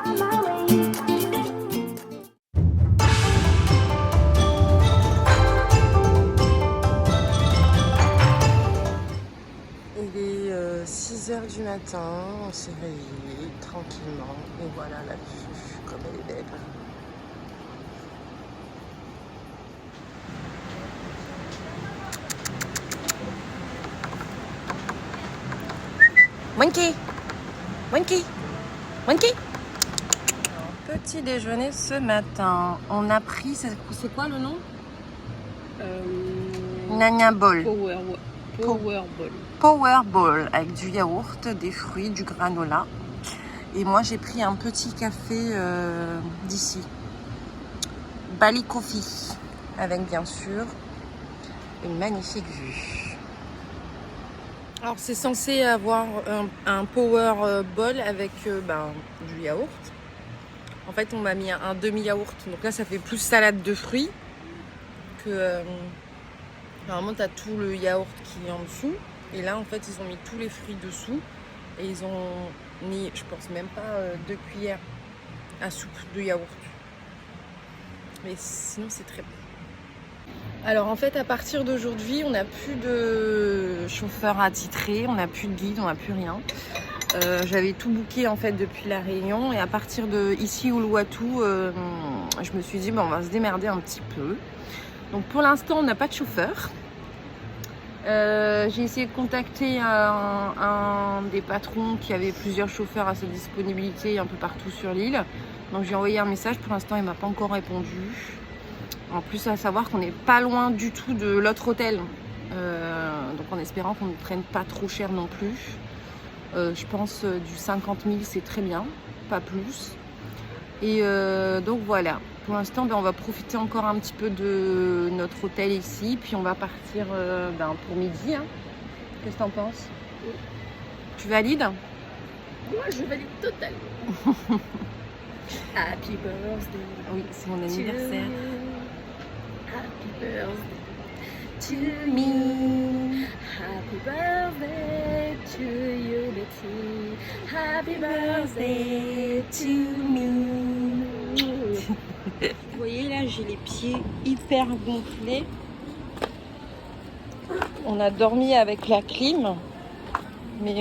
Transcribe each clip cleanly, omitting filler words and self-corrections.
Il est 6h du matin, on s'est réveillé tranquillement et voilà la vue comme elle est belle. Monkey, Monkey, Monkey. Petit déjeuner ce matin, on a pris, c'est quoi le nom? Nanya Ball. Power Ball avec du yaourt, des fruits, du granola. Et moi j'ai pris un petit café d'ici, Bali Coffee, avec bien sûr une magnifique vue. Alors c'est censé avoir un Power Ball avec du yaourt. En fait on m'a mis un demi-yaourt, donc là ça fait plus salade de fruits que... Normalement tu as tout le yaourt qui est en dessous. Et là en fait ils ont mis tous les fruits dessous. Et ils ont mis, je pense même pas 2 cuillères à soupe de yaourt. Mais sinon c'est très bon. Alors en fait à partir d'aujourd'hui on n'a plus de chauffeur attitré, on n'a plus de guide, on n'a plus rien. J'avais tout booké en fait depuis la Réunion et à partir de ici Uluwatu, je me suis dit on va se démerder un petit peu. Donc pour l'instant on n'a pas de chauffeur. J'ai essayé de contacter un des patrons qui avait plusieurs chauffeurs à sa disponibilité un peu partout sur l'île. Donc j'ai envoyé un message, pour l'instant il m'a pas encore répondu. En plus à savoir qu'on n'est pas loin du tout de l'autre hôtel. Donc en espérant qu'on ne prenne pas trop cher non plus. Je pense du 50 000 c'est très bien, pas plus. Et donc voilà, pour l'instant on va profiter encore un petit peu de notre hôtel ici, puis on va partir pour midi. Hein. Qu'est-ce que t'en penses? Oui. Tu valides? Moi je valide total. Happy birthday. Oui, c'est mon anniversaire. Happy birthday to me. Happy birthday to you, Betty. Happy birthday to me. Vous voyez là, j'ai les pieds hyper gonflés. On a dormi avec la clim, mais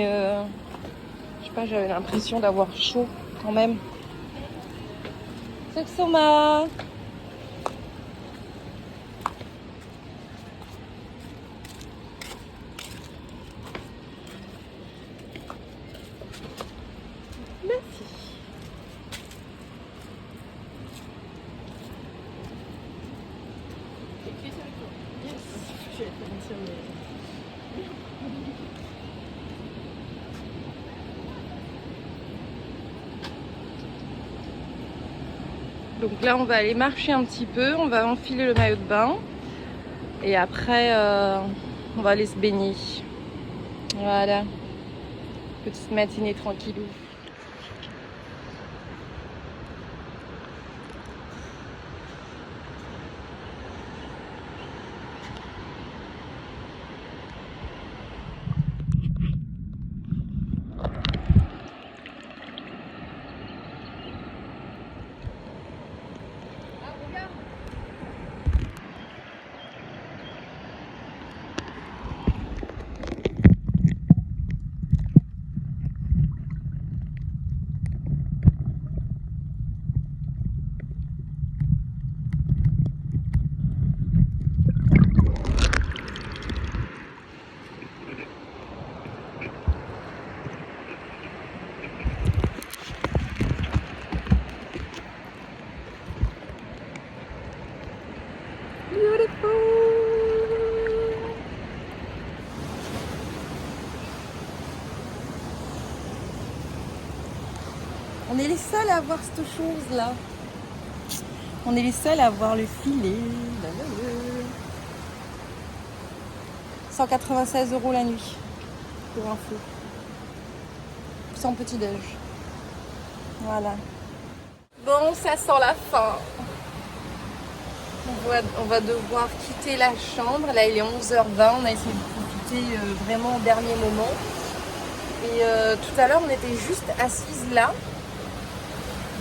je sais pas, j'avais l'impression d'avoir chaud quand même. C'est que Soma. Merci. Donc là on va aller marcher un petit peu, on va enfiler le maillot de bain et après on va aller se baigner. Voilà, petite matinée tranquillou. On est les seuls à voir cette chose là. On est les seuls à voir le filet. 196 € la nuit. Pour info. Sans petit déj. Voilà. Bon, ça sent la fin. On va devoir quitter la chambre. Là, il est 11h20. On a essayé de profiter vraiment au dernier moment. Et tout à l'heure, on était juste assises là.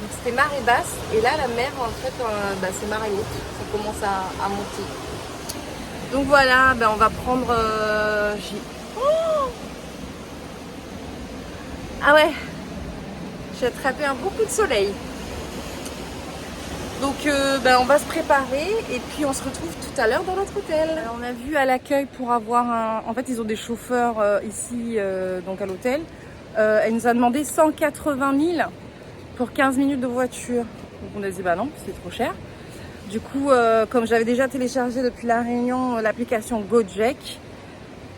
Donc c'était marée basse et là la mer en fait c'est marée haute, ça commence à monter. Donc voilà, on va prendre ah ouais, j'ai attrapé un beaucoup de soleil. Donc on va se préparer et puis on se retrouve tout à l'heure dans notre hôtel. Alors, on a vu à l'accueil pour avoir un... En fait ils ont des chauffeurs ici donc à l'hôtel. Elle nous a demandé 180 000 pour 15 minutes de voiture. Donc on a dit bah non, c'est trop cher. Du coup comme j'avais déjà téléchargé depuis la Réunion l'application Gojek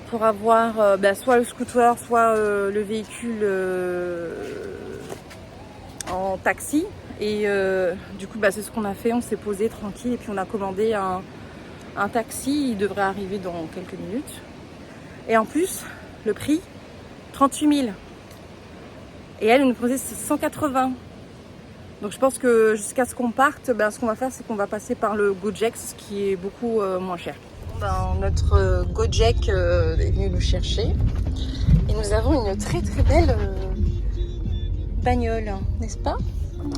pour avoir soit le scooter, soit le véhicule en taxi. Et du coup c'est ce qu'on a fait, on s'est posé tranquille et puis on a commandé un taxi, il devrait arriver dans quelques minutes. Et en plus, le prix, 38 000. Et elle nous posait 180. Donc je pense que jusqu'à ce qu'on parte, ce qu'on va faire, c'est qu'on va passer par le Gojek, ce qui est beaucoup moins cher. Notre Gojek est venu nous chercher. Et nous avons une très très belle bagnole, n'est-ce pas?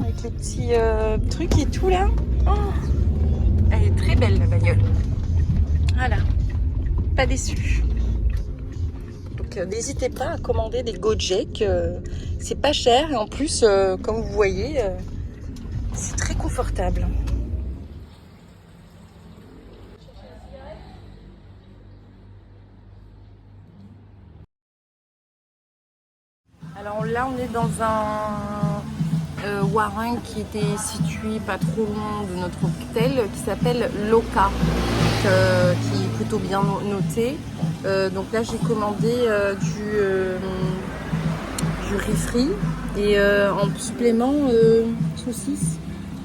Avec les petits trucs et tout là. Oh, elle est très belle la bagnole. Voilà, pas déçue. Donc n'hésitez pas à commander des Gojek, c'est pas cher et en plus comme vous voyez c'est très confortable. Alors là on est dans un warung qui était situé pas trop loin de notre hôtel qui s'appelle Loka, qui est plutôt bien noté. Donc là j'ai commandé du riz frit et en supplément saucisses,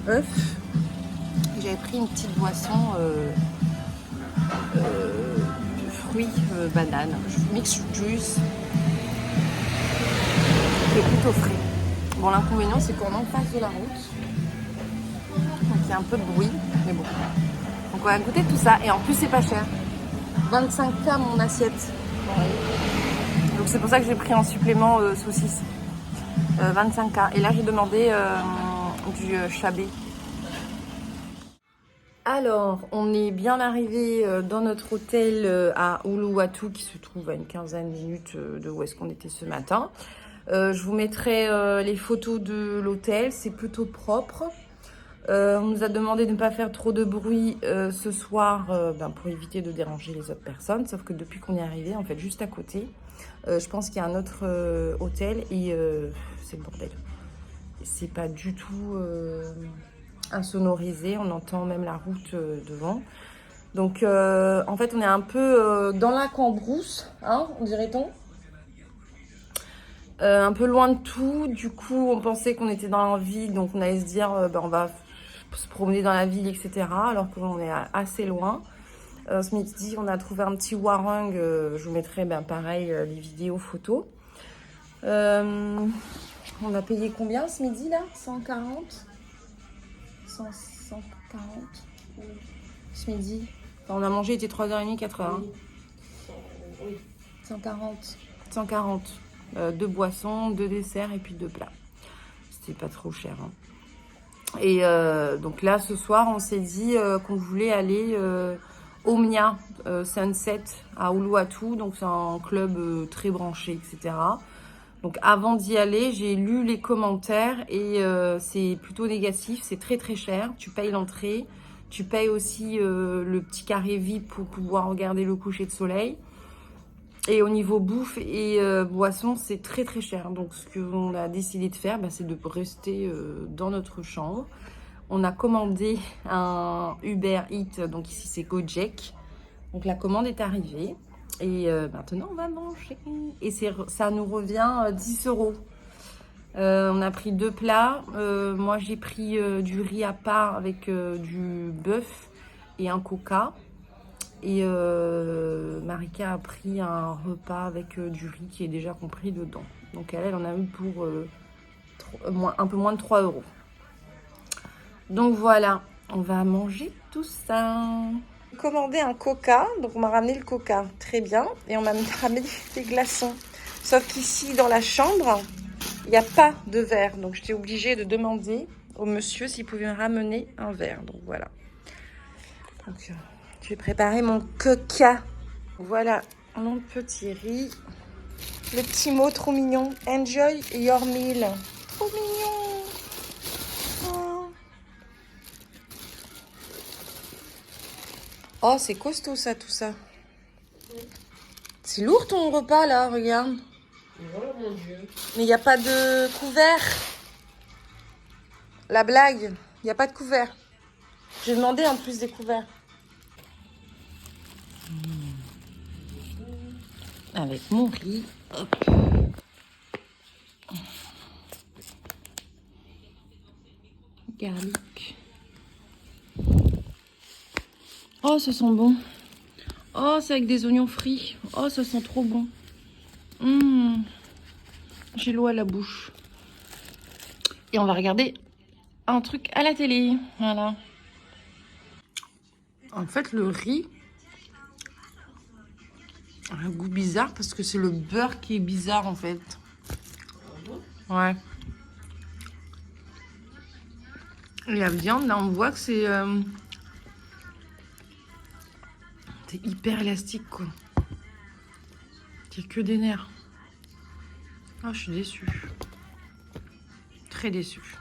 œufs. J'avais pris une petite boisson de fruits banane, mix juice, qui est plutôt frais. Bon, l'inconvénient c'est qu'on est en face de la route, donc il y a un peu de bruit, mais bon. Donc on va goûter tout ça et en plus c'est pas cher. 25K mon assiette. Donc c'est pour ça que j'ai pris en supplément saucisse. 25K. Et là j'ai demandé du chabé. Alors on est bien arrivé dans notre hôtel à Uluwatu qui se trouve à une quinzaine de minutes de où est-ce qu'on était ce matin. Je vous mettrai les photos de l'hôtel, c'est plutôt propre. On nous a demandé de ne pas faire trop de bruit ce soir pour éviter de déranger les autres personnes. Sauf que depuis qu'on est arrivé, en fait, juste à côté, je pense qu'il y a un autre hôtel et c'est le bordel. C'est pas du tout insonorisé, on entend même la route devant. Donc en fait, on est un peu dans la cambrousse, hein, dirait-on. Un peu loin de tout, du coup on pensait qu'on était dans la ville, donc on allait se dire on va se promener dans la ville, etc. Alors qu'on est assez loin. Ce midi on a trouvé un petit warung, je vous mettrai pareil les vidéos, photos. On a payé combien ce midi là? 140 140 ce midi. Enfin, on a mangé, il était 3h30, 4h. Hein. 140. 2 boissons, 2 desserts et puis 2 plats. C'était pas trop cher. Hein. Et donc là, ce soir, on s'est dit qu'on voulait aller au Mia Sunset à Uluwatu. Donc c'est un club très branché, etc. Donc avant d'y aller, j'ai lu les commentaires et c'est plutôt négatif. C'est très très cher. Tu payes l'entrée. Tu payes aussi le petit carré VIP pour pouvoir regarder le coucher de soleil. Et au niveau bouffe et boisson, c'est très très cher. Donc ce qu'on a décidé de faire, c'est de rester dans notre chambre. On a commandé un Uber Eats, donc ici c'est Gojek. Donc la commande est arrivée. Et maintenant on va manger. Et ça nous revient 10 €. On a pris 2 plats. Moi j'ai pris du riz à part avec du bœuf et un coca. Et Marika a pris un repas avec du riz qui est déjà compris dedans. Donc elle en a eu pour un peu moins de 3 €. Donc voilà, on va manger tout ça. Commandé un coca, donc on m'a ramené le coca, très bien. Et on m'a ramené des glaçons. Sauf qu'ici dans la chambre, il n'y a pas de verre. Donc, j'étais obligée de demander au monsieur s'il pouvait me ramener un verre. Donc, voilà. Donc, je vais préparer mon coca. Voilà mon petit riz. Le petit mot trop mignon. Enjoy your meal. Trop mignon. Oh, oh c'est costaud ça, tout ça. C'est lourd ton repas là, regarde. Oh mon Dieu. Mais il n'y a pas de couvert. La blague, il n'y a pas de couvert. J'ai demandé en plus des couverts. Avec mon riz. Hop. Garlic. Oh, ça sent bon. Oh, c'est avec des oignons frits. Oh, ça sent trop bon. J'ai l'eau à la bouche. Et on va regarder un truc à la télé. Voilà. En fait, le riz a un goût bizarre parce que c'est le beurre qui est bizarre en fait. Ouais. Et la viande, là, on voit que c'est hyper élastique, quoi. C'est que des nerfs. Oh, je suis déçue. Très déçue.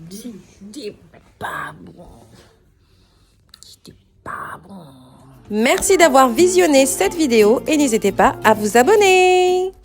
C'était pas bon. C'était pas bon. Merci d'avoir visionné cette vidéo et n'hésitez pas à vous abonner.